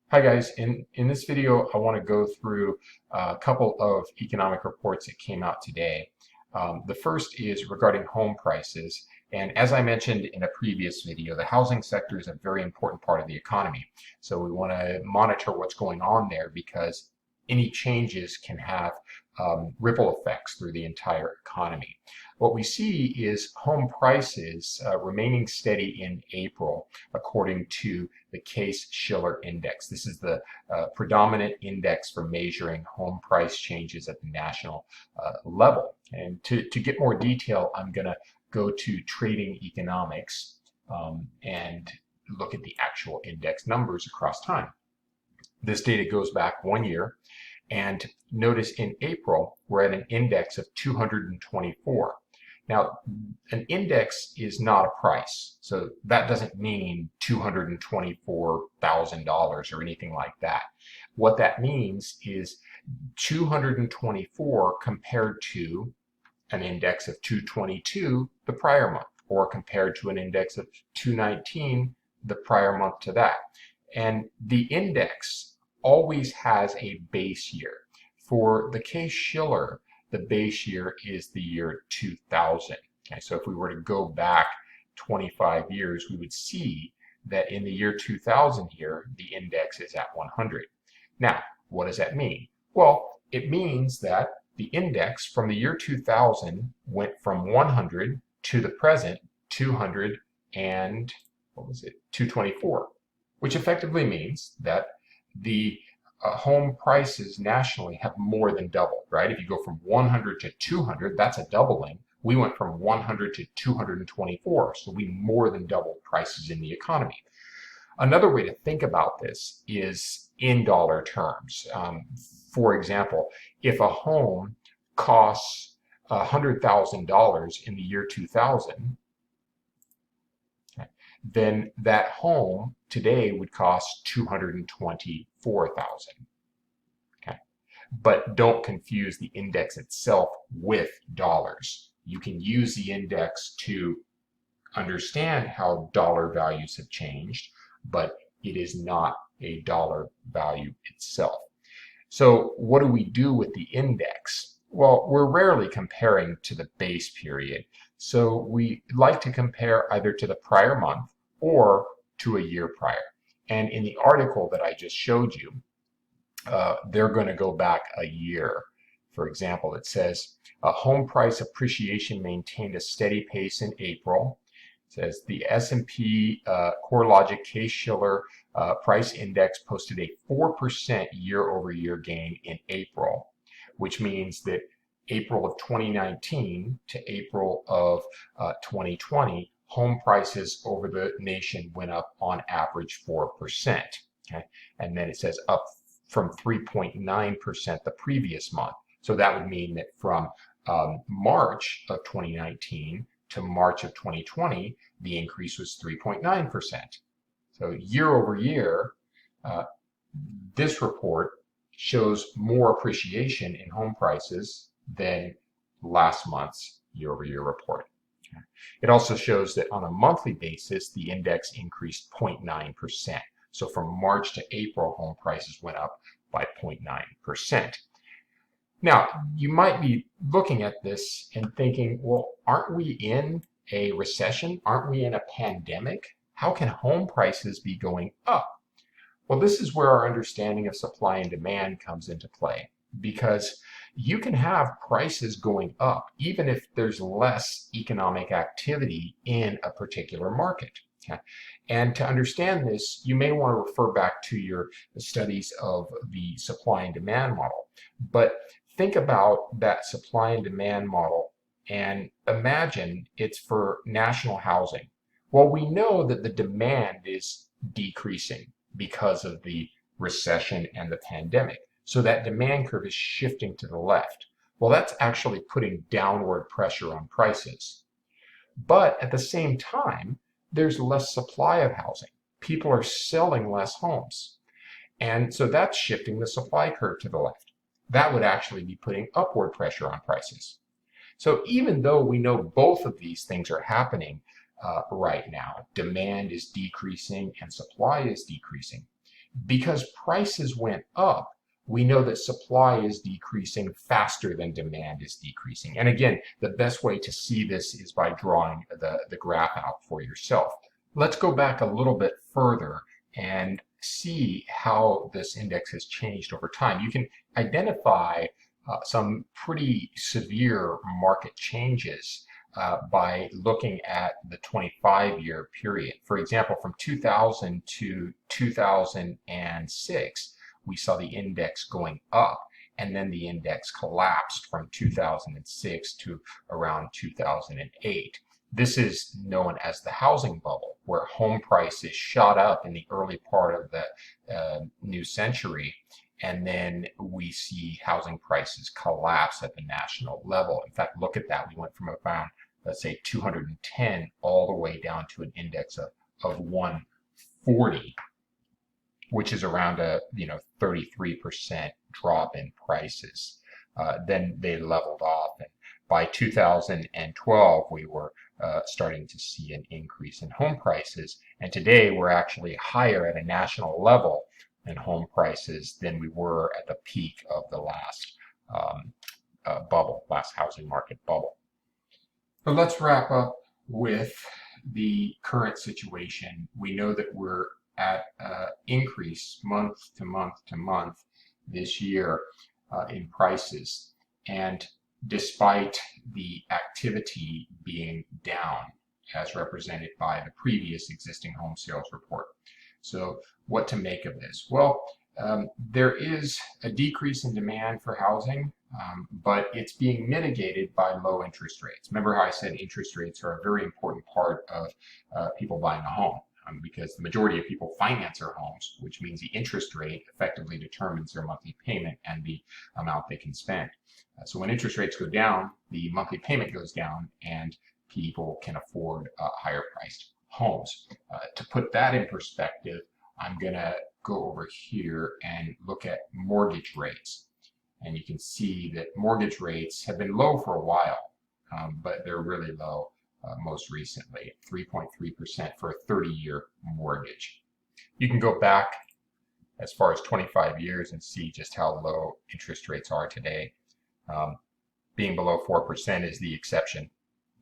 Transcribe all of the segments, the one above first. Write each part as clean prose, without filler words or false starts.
Hi guys, in this video I want to go through a couple of economic reports that came out today. The first is regarding home prices, and as I mentioned in a previous video, the housing sector is a very important part of the economy. So we want to monitor what's going on there because any changes can have ripple effects through the entire economy. What we see is home prices remaining steady in April, according to the Case-Shiller Index. This is the predominant index for measuring home price changes at the national level. And to get more detail, I'm going to go to Trading Economics and look at the actual index numbers across time. This data goes back 1 year. And notice in April, we're at an index of 224. Now, an index is not a price. So that doesn't mean $224,000 or anything like that. What that means is 224 compared to an index of 222 the prior month, or compared to an index of 219 the prior month to that. And the index always has a base year. For the Case-Shiller, the base year is the year 2000. Okay, so if we were to go back 25 years, we would see that in the year 2000 here, the index is at 100. Now, what does that mean? Well, it means that the index from the year 2000 went from 100 to the present 200 and, 224, which effectively means that the home prices nationally have more than doubled, right? If you go from 100 to 200, that's a doubling. We went from 100 to 224, so we more than doubled prices in the economy. Another way to think about this is in dollar terms. For example, if a home costs $100,000 in the year 2000, then that home today would cost $224,000. Okay, but don't confuse the index itself with dollars. You can use the index to understand how dollar values have changed, but it is not a dollar value itself. So what do we do with the index? Well, we're rarely comparing to the base period. So we like to compare either to the prior month or to a year prior. And in the article that I just showed you, they're going to go back a year. For example, it says home price appreciation maintained a steady pace in April. It says the S&P CoreLogic Case-Shiller price index posted a 4% year-over-year gain in April, which means that April of 2019 to April of 2020, home prices over the nation went up on average 4%. Okay? And then it says up from 3.9% the previous month. So that would mean that from March of 2019 to March of 2020, the increase was 3.9%. So year over year, this report shows more appreciation in home prices than last month's year-over-year report. It also shows that on a monthly basis, the index increased 0.9%. So from March to April, home prices went up by 0.9%. Now, you might be looking at this and thinking, well, aren't we in a recession? Aren't we in a pandemic? How can home prices be going up? Well, this is where our understanding of supply and demand comes into play, because you can have prices going up even if there's less economic activity in a particular market. Okay? And to understand this, you may want to refer back to your studies of the supply and demand model. But think about that supply and demand model and imagine it's for national housing. Well, we know that the demand is decreasing because of the recession and the pandemic. So that demand curve is shifting to the left. Well, that's actually putting downward pressure on prices. But at the same time, there's less supply of housing. People are selling less homes. And so that's shifting the supply curve to the left. That would actually be putting upward pressure on prices. So even though we know both of these things are happening right now, demand is decreasing and supply is decreasing, Because prices went up, we know that supply is decreasing faster than demand is decreasing. And again, the best way to see this is by drawing the graph out for yourself. Let's go back a little bit further and see how this index has changed over time. You can identify some pretty severe market changes by looking at the 25-year period. For example, from 2000 to 2006, we saw the index going up, and then the index collapsed from 2006 to around 2008. This is known as the housing bubble, where home prices shot up in the early part of the new century, and then we see housing prices collapse at the national level. In fact, look at that. We went from around, let's say, 210 all the way down to an index of 140, which is around a 33% drop in prices. Then they leveled off, and by 2012 we were starting to see an increase in home prices, and today we're actually higher at a national level in home prices than we were at the peak of the last last housing market bubble. So let's wrap up with the current situation. We know that we're at increase month to month to month this year in prices, and despite the activity being down as represented by the previous existing home sales report. So what to make of this? Well, there is a decrease in demand for housing, but it's being mitigated by low interest rates. Remember how I said interest rates are a very important part of people buying a home, because the majority of people finance their homes, which means the interest rate effectively determines their monthly payment and the amount they can spend. So when interest rates go down, the monthly payment goes down, and people can afford higher priced homes. To put that in perspective, I'm going to go over here and look at mortgage rates. And you can see that mortgage rates have been low for a while, but they're really low most recently, 3.3% for a 30-year mortgage. You can go back as far as 25 years and see just how low interest rates are today. Being below 4% is the exception.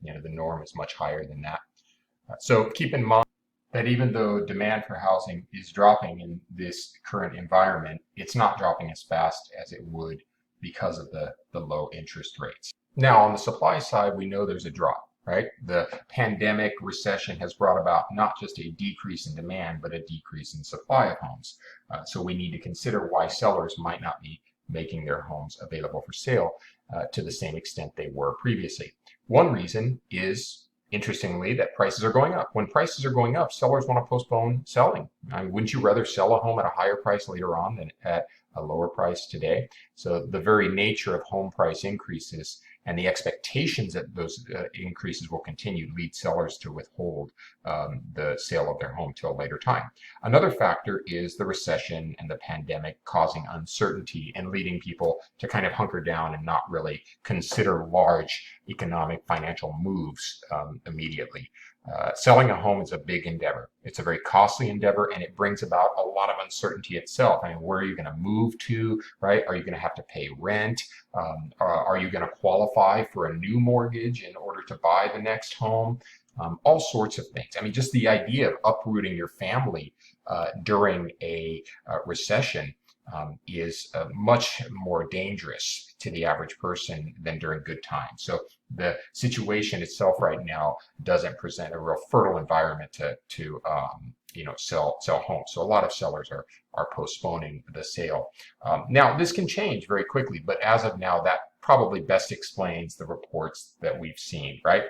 The norm is much higher than that. So keep in mind that even though demand for housing is dropping in this current environment, it's not dropping as fast as it would because of the low interest rates. Now, on the supply side, we know there's a drop, right? The pandemic recession has brought about not just a decrease in demand, but a decrease in supply of homes. So we need to consider why sellers might not be making their homes available for sale to the same extent they were previously. One reason is, interestingly, that prices are going up. When prices are going up, sellers want to postpone selling. Wouldn't you rather sell a home at a higher price later on than at a lower price today? So the very nature of home price increases and the expectations that those increases will continue lead sellers to withhold the sale of their home till a later time. Another factor is the recession and the pandemic causing uncertainty and leading people to kind of hunker down and not really consider large economic financial moves immediately. Selling a home is a big endeavor. It's a very costly endeavor, and it brings about a lot of uncertainty itself. Where are you going to move to, right? Are you going to have to pay rent? Are you going to qualify for a new mortgage in order to buy the next home? All sorts of things. Just the idea of uprooting your family during a recession is much more dangerous to the average person than during good times. So the situation itself right now doesn't present a real fertile environment to sell homes. So a lot of sellers are postponing the sale. Now this can change very quickly, but as of now, that probably best explains the reports that we've seen, right?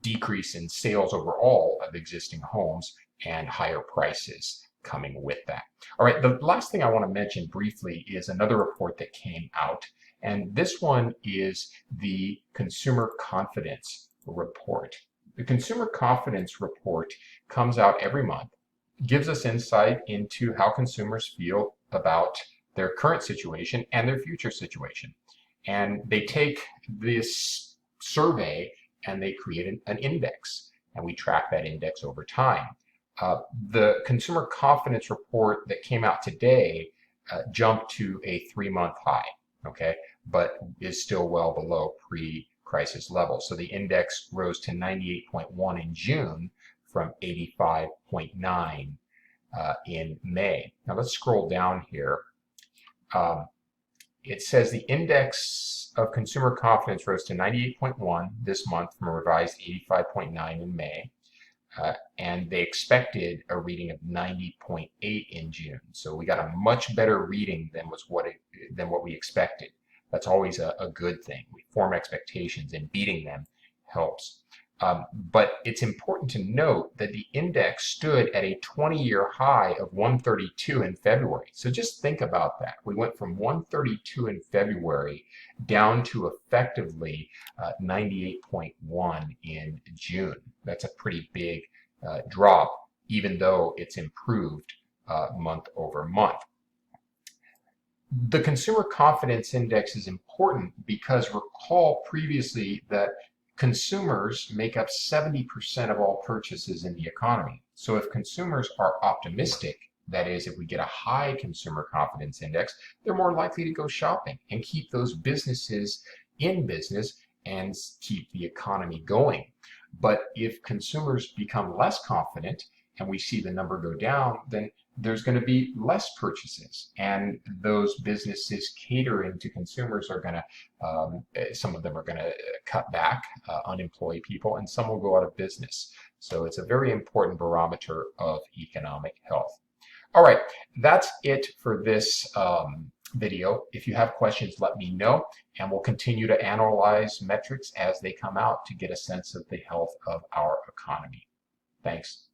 Decrease in sales overall of existing homes and higher prices coming with that. All right, the last thing I want to mention briefly is another report that came out, and this one is the Consumer Confidence Report. The Consumer Confidence Report comes out every month, gives us insight into how consumers feel about their current situation and their future situation. And they take this survey and they create an index, and we track that index over time. The consumer confidence report that came out today jumped to a 3-month high, okay, but is still well below pre-crisis levels. So the index rose to 98.1 in June from 85.9 in May. Now let's scroll down here. It says the index of consumer confidence rose to 98.1 this month from a revised 85.9 in May. And they expected a reading of 90.8 in June. So we got a much better reading than what we expected. That's always a good thing. We form expectations, and beating them helps. But it's important to note that the index stood at a 20-year high of 132 in February. So just think about that. We went from 132 in February down to effectively 98.1 in June. That's a pretty big drop, even though it's improved month over month. The consumer confidence index is important because recall previously that consumers make up 70% of all purchases in the economy. So if consumers are optimistic, that is, if we get a high consumer confidence index, they're more likely to go shopping and keep those businesses in business and keep the economy going. But if consumers become less confident and we see the number go down, then there's going to be less purchases, and those businesses catering to consumers are going to, some of them are going to cut back, unemploy people, and some will go out of business. So it's a very important barometer of economic health. All right, that's it for this video. If you have questions, let me know, and we'll continue to analyze metrics as they come out to get a sense of the health of our economy. Thanks.